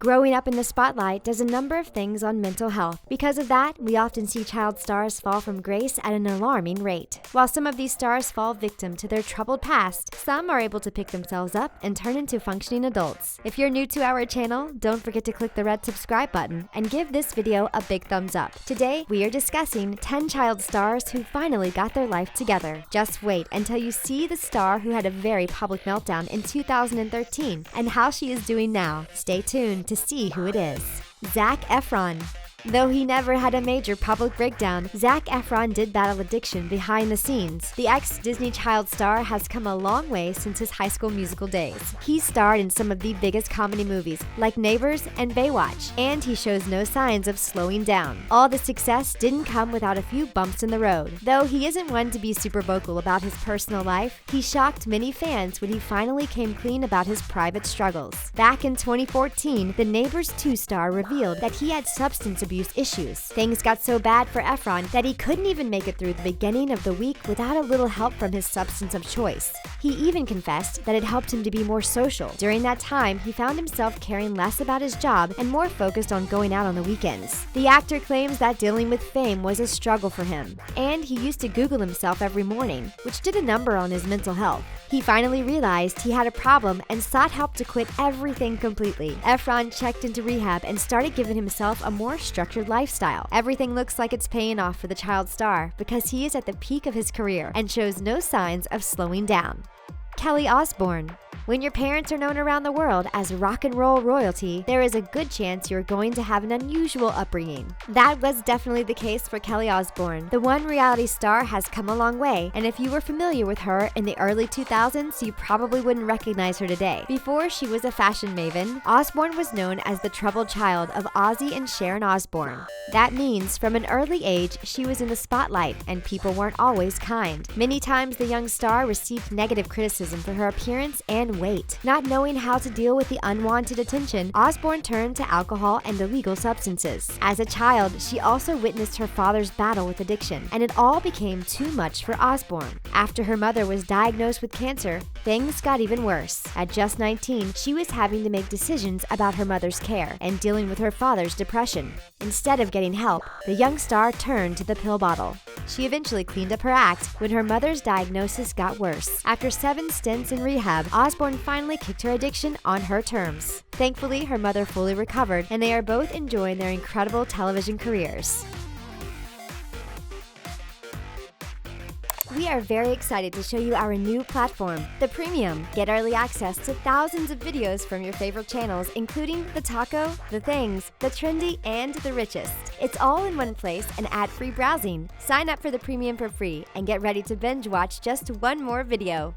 Growing up in the spotlight does a number of things on mental health. Because of that, we often see child stars fall from grace at an alarming rate. While some of these stars fall victim to their troubled past, some are able to pick themselves up and turn into functioning adults. If you're new to our channel, don't forget to click the red subscribe button and give this video a big thumbs up. Today, we are discussing 10 child stars who finally got their life together. Just wait until you see the star who had a very public meltdown in 2013 and how she is doing now. Stay tuned to see who it is. Zac Efron. Though he never had a major public breakdown, Zac Efron did battle addiction behind the scenes. The ex-Disney child star has come a long way since his High School Musical days. He starred in some of the biggest comedy movies, like Neighbors and Baywatch, and he shows no signs of slowing down. All the success didn't come without a few bumps in the road. Though he isn't one to be super vocal about his personal life, he shocked many fans when he finally came clean about his private struggles. Back in 2014, the Neighbors 2 star revealed that he had substance abuse issues. Things got so bad for Efron that he couldn't even make it through the beginning of the week without a little help from his substance of choice. He even confessed that it helped him to be more social. During that time, he found himself caring less about his job and more focused on going out on the weekends. The actor claims that dealing with fame was a struggle for him, and he used to Google himself every morning, which did a number on his mental health. He finally realized he had a problem and sought help to quit everything completely. Efron checked into rehab and started giving himself a more structured lifestyle. Everything looks like it's paying off for the child star because he is at the peak of his career and shows no signs of slowing down. Kelly Osbourne. When your parents are known around the world as rock and roll royalty, there is a good chance you're going to have an unusual upbringing. That was definitely the case for Kelly Osbourne. The one reality star has come a long way, and if you were familiar with her in the early 2000s, you probably wouldn't recognize her today. Before she was a fashion maven, Osbourne was known as the troubled child of Ozzy and Sharon Osbourne. That means from an early age, she was in the spotlight, and people weren't always kind. Many times the young star received negative criticism for her appearance and weight. Not knowing how to deal with the unwanted attention, Osbourne turned to alcohol and illegal substances. As a child, she also witnessed her father's battle with addiction, and it all became too much for Osbourne. After her mother was diagnosed with cancer, things got even worse. At just 19, she was having to make decisions about her mother's care and dealing with her father's depression. Instead of getting help, the young star turned to the pill bottle. She eventually cleaned up her act when her mother's diagnosis got worse. After 7 stints in rehab, Osbourne finally kicked her addiction on her terms. Thankfully, her mother fully recovered, and they are both enjoying their incredible television careers. We are very excited to show you our new platform, The Premium. Get early access to thousands of videos from your favorite channels, including The Taco, The Things, The Trendy, and The Richest. It's all in one place and ad-free browsing. Sign up for The Premium for free and get ready to binge watch just one more video.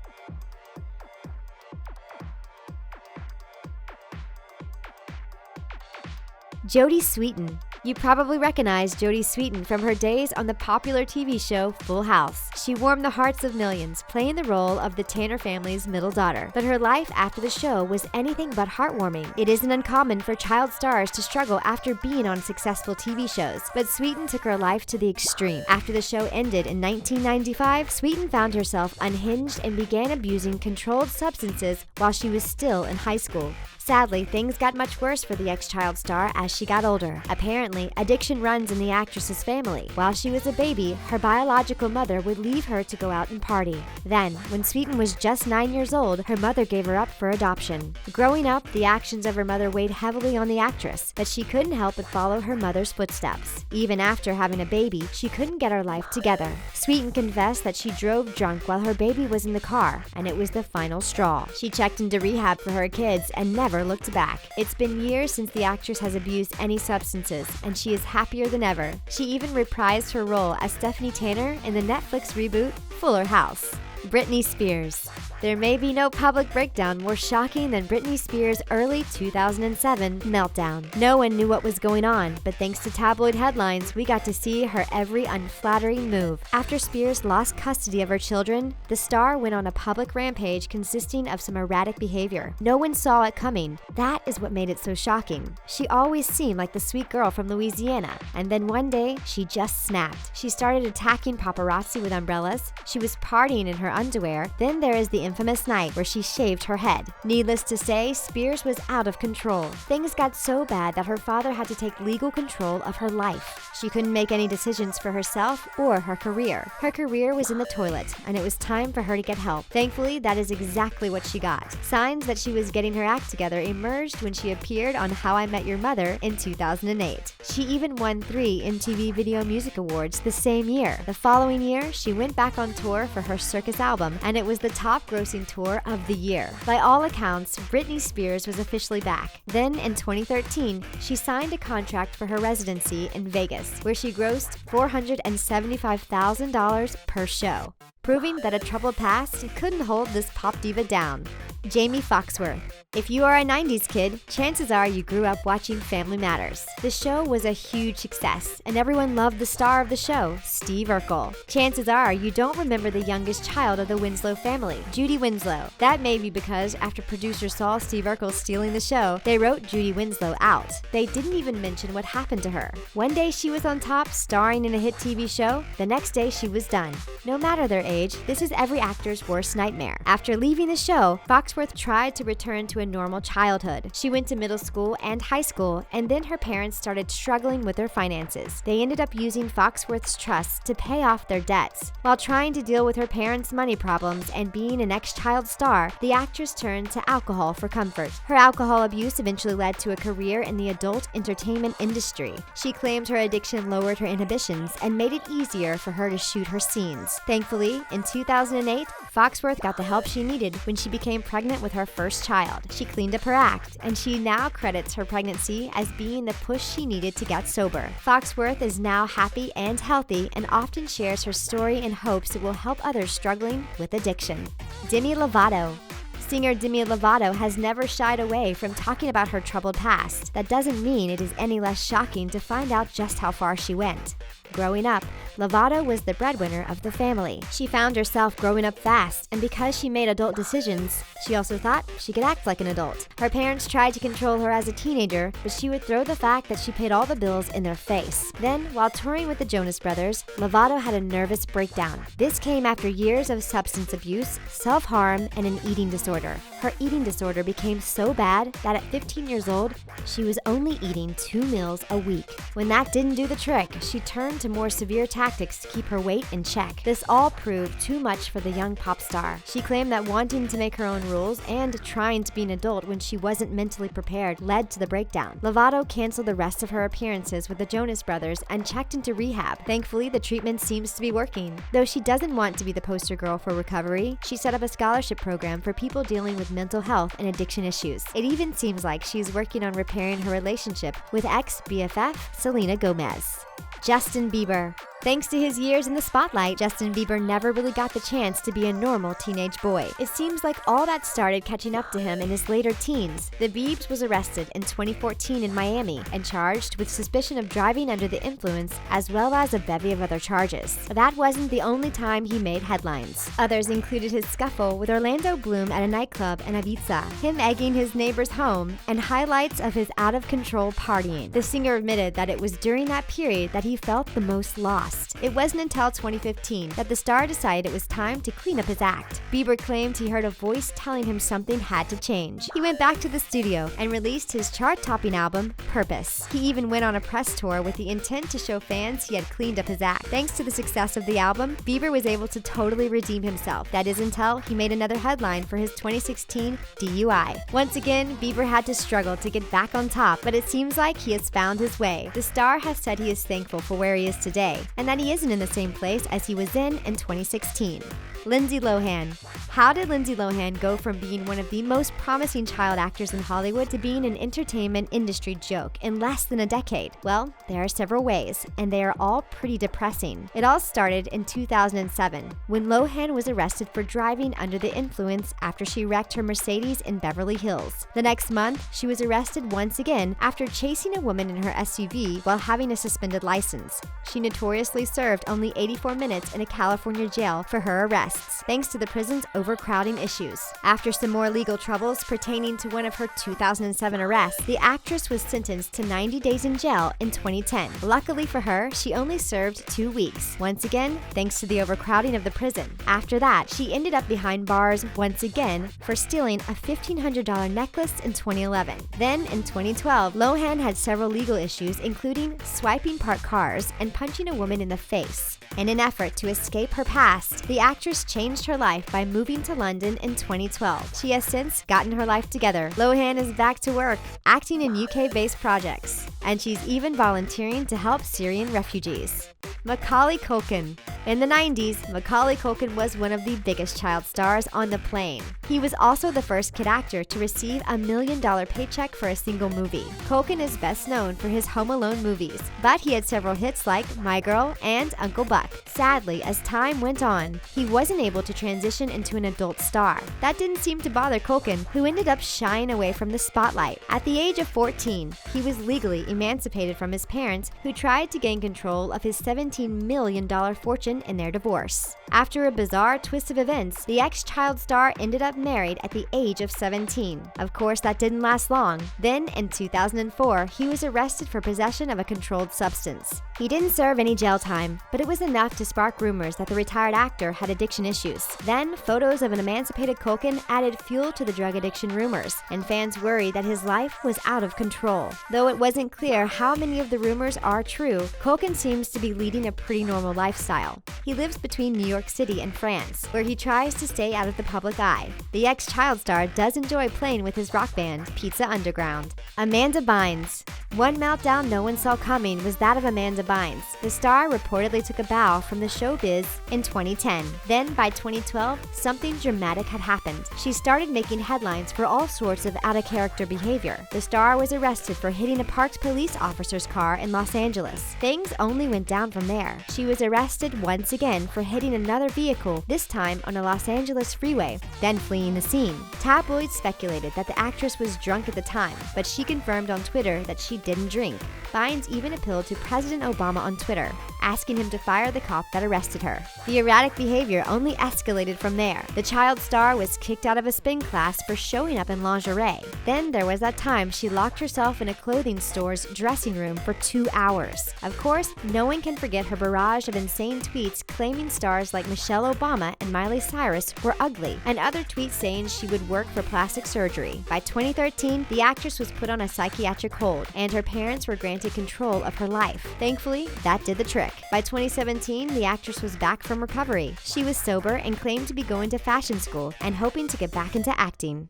Jodie Sweetin. You probably recognize Jodie Sweetin from her days on the popular TV show Full House. She warmed the hearts of millions, playing the role of the Tanner family's middle daughter. But her life after the show was anything but heartwarming. It isn't uncommon for child stars to struggle after being on successful TV shows, but Sweetin took her life to the extreme. After the show ended in 1995, Sweetin found herself unhinged and began abusing controlled substances while she was still in high school. Sadly, things got much worse for the ex-child star as she got older. Apparently, addiction runs in the actress's family. While she was a baby, her biological mother would leave her to go out and party. Then, when Sweetin was just 9 years old, her mother gave her up for adoption. Growing up, the actions of her mother weighed heavily on the actress, but she couldn't help but follow her mother's footsteps. Even after having a baby, she couldn't get her life together. Sweetin confessed that she drove drunk while her baby was in the car, and it was the final straw. She checked into rehab for her kids and never looked back. It's been years since the actress has abused any substances, and she is happier than ever. She even reprised her role as Stephanie Tanner in the Netflix reboot Fuller House. Britney Spears. There may be no public breakdown more shocking than Britney Spears' early 2007 meltdown. No one knew what was going on, but thanks to tabloid headlines, we got to see her every unflattering move. After Spears lost custody of her children, the star went on a public rampage consisting of some erratic behavior. No one saw it coming. That is what made it so shocking. She always seemed like the sweet girl from Louisiana, and then one day, she just snapped. She started attacking paparazzi with umbrellas. She was partying in her underwear. Then there is the infamous night where she shaved her head. Needless to say, Spears was out of control. Things got so bad that her father had to take legal control of her life. She couldn't make any decisions for herself or her career. Her career was in the toilet, and it was time for her to get help. Thankfully, that is exactly what she got. Signs that she was getting her act together emerged when she appeared on How I Met Your Mother in 2008. She even won 3 MTV Video Music Awards the same year. The following year, she went back on tour for her Circus album, and it was the top-grossing tour of the year. By all accounts, Britney Spears was officially back. Then, in 2013, she signed a contract for her residency in Vegas, where she grossed $475,000 per show, proving that a troubled past couldn't hold this pop diva down. Jamie Foxworth. If you are a 90s kid, chances are you grew up watching Family Matters. The show was a huge success, and everyone loved the star of the show, Steve Urkel. Chances are you don't remember the youngest child of the Winslow family, Judy Winslow. That may be because after producers saw Steve Urkel stealing the show, they wrote Judy Winslow out. They didn't even mention what happened to her. One day she was on top, starring in a hit TV show. The next day she was done. No matter their age, this is every actor's worst nightmare. After leaving the show, Foxworth tried to return to a normal childhood. She went to middle school and high school, and then her parents started struggling with their finances. They ended up using Foxworth's trust to pay off their debts. While trying to deal with her parents' money problems and being an ex-child star, the actress turned to alcohol for comfort. Her alcohol abuse eventually led to a career in the adult entertainment industry. She claimed her addiction lowered her inhibitions and made it easier for her to shoot her scenes. Thankfully, in 2008, Foxworth got the help she needed when she became pregnant with her first child. She cleaned up her act, and she now credits her pregnancy as being the push she needed to get sober. Foxworth is now happy and healthy and often shares her story in hopes it will help others struggling with addiction. Demi Lovato. Singer Demi Lovato has never shied away from talking about her troubled past. That doesn't mean it is any less shocking to find out just how far she went. Growing up, Lovato was the breadwinner of the family. She found herself growing up fast, and because she made adult decisions, she also thought she could act like an adult. Her parents tried to control her as a teenager, but she would throw the fact that she paid all the bills in their face. Then, while touring with the Jonas Brothers, Lovato had a nervous breakdown. This came after years of substance abuse, self-harm, and an eating disorder. Her eating disorder became so bad that at 15 years old, she was only eating 2 meals a week. When that didn't do the trick, she turned to more severe tactics to keep her weight in check. This all proved too much for the young pop star. She claimed that wanting to make her own rules and trying to be an adult when she wasn't mentally prepared led to the breakdown. Lovato canceled the rest of her appearances with the Jonas Brothers and checked into rehab. Thankfully, the treatment seems to be working. Though she doesn't want to be the poster girl for recovery, she set up a scholarship program for people dealing with mental health and addiction issues. It even seems like she's working on repairing her relationship with ex-BFF Selena Gomez. Justin Bieber. Thanks to his years in the spotlight, Justin Bieber never really got the chance to be a normal teenage boy. It seems like all that started catching up to him in his later teens. The Biebs was arrested in 2014 in Miami and charged with suspicion of driving under the influence, as well as a bevy of other charges. That wasn't the only time he made headlines. Others included his scuffle with Orlando Bloom at a nightclub in Ibiza, him egging his neighbor's home, and highlights of his out-of-control partying. The singer admitted that it was during that period that he felt the most lost. It wasn't until 2015 that the star decided it was time to clean up his act. Bieber claimed he heard a voice telling him something had to change. He went back to the studio and released his chart-topping album, Purpose. He even went on a press tour with the intent to show fans he had cleaned up his act. Thanks to the success of the album, Bieber was able to totally redeem himself. That is until he made another headline for his 2016 DUI. Once again, Bieber had to struggle to get back on top, but it seems like he has found his way. The star has said he is thankful for where he is today, and that he isn't in the same place as he was in 2016. Lindsay Lohan. How did Lindsay Lohan go from being one of the most promising child actors in Hollywood to being an entertainment industry joke in less than a decade? Well, there are several ways, and they are all pretty depressing. It all started in 2007, when Lohan was arrested for driving under the influence after she wrecked her Mercedes in Beverly Hills. The next month, she was arrested once again after chasing a woman in her SUV while having a suspended license. She notoriously served only 84 minutes in a California jail for her arrest. arrests, thanks to the prison's overcrowding issues. After some more legal troubles pertaining to one of her 2007 arrests, the actress was sentenced to 90 days in jail in 2010. Luckily for her, she only served 2 weeks, once again thanks to the overcrowding of the prison. After that, she ended up behind bars once again for stealing a $1,500 necklace in 2011. Then, in 2012, Lohan had several legal issues, including swiping parked cars and punching a woman in the face. In an effort to escape her past, the actress changed her life by moving to London in 2012. She has since gotten her life together. Lohan is back to work, acting in UK-based projects, and she's even volunteering to help Syrian refugees. Macaulay Culkin. In the 90s, Macaulay Culkin was one of the biggest child stars on the plane. He was also the first kid actor to receive a $1 million paycheck for a single movie. Culkin is best known for his Home Alone movies, but he had several hits like My Girl and Uncle Buck. Sadly, as time went on, he wasn't able to transition into an adult star. That didn't seem to bother Culkin, who ended up shying away from the spotlight. At the age of 14, he was legally emancipated from his parents, who tried to gain control of his $17 million fortune in their divorce. After a bizarre twist of events, the ex-child star ended up married at the age of 17. Of course, that didn't last long. Then, in 2004, he was arrested for possession of a controlled substance. He didn't serve any jail time, but it was enough to spark rumors that the retired actor had addiction issues. Then, photos of an emancipated Culkin added fuel to the drug addiction rumors, and fans worried that his life was out of control. Though it wasn't clear how many of the rumors are true, Culkin seems to be leading a pretty normal lifestyle. He lives between New York City and France, where he tries to stay out of the public eye. The ex-child star does enjoy playing with his rock band, Pizza Underground. Amanda Bynes. One meltdown no one saw coming was that of Amanda Bynes. The star reportedly took a bow from the showbiz in 2010. Then, by 2012, something dramatic had happened. She started making headlines for all sorts of out-of-character behavior. The star was arrested for hitting a parked police officer's car in Los Angeles. Things only went down from there. She was arrested once again for hitting another vehicle, this time on a Los Angeles freeway, then fleeing the scene. Tabloids speculated that the actress was drunk at the time, but she confirmed on Twitter that she didn't drink. Bynes even appealed to President Obama on Twitter, asking him to fire the cop that arrested her. The erratic behavior only escalated from there. The child star was kicked out of a spin class for showing up in lingerie. Then there was that time she locked herself in a clothing store's dressing room for 2 hours. Of course, no one can forget her barrage of insane tweets claiming stars like Michelle Obama and Miley Cyrus were ugly, and other tweets saying she would work for plastic surgery. By 2013, the actress was put on a psychiatric hold, and her parents were granted control of her life. Thankfully, that did the trick. By 2017, the actress was back from recovery. She was sober and claimed to be going to fashion school and hoping to get back into acting.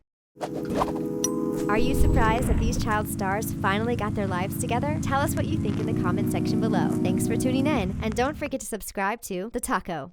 Are you surprised that these child stars finally got their lives together? Tell us what you think in the comment section below. Thanks for tuning in, and don't forget to subscribe to The Taco.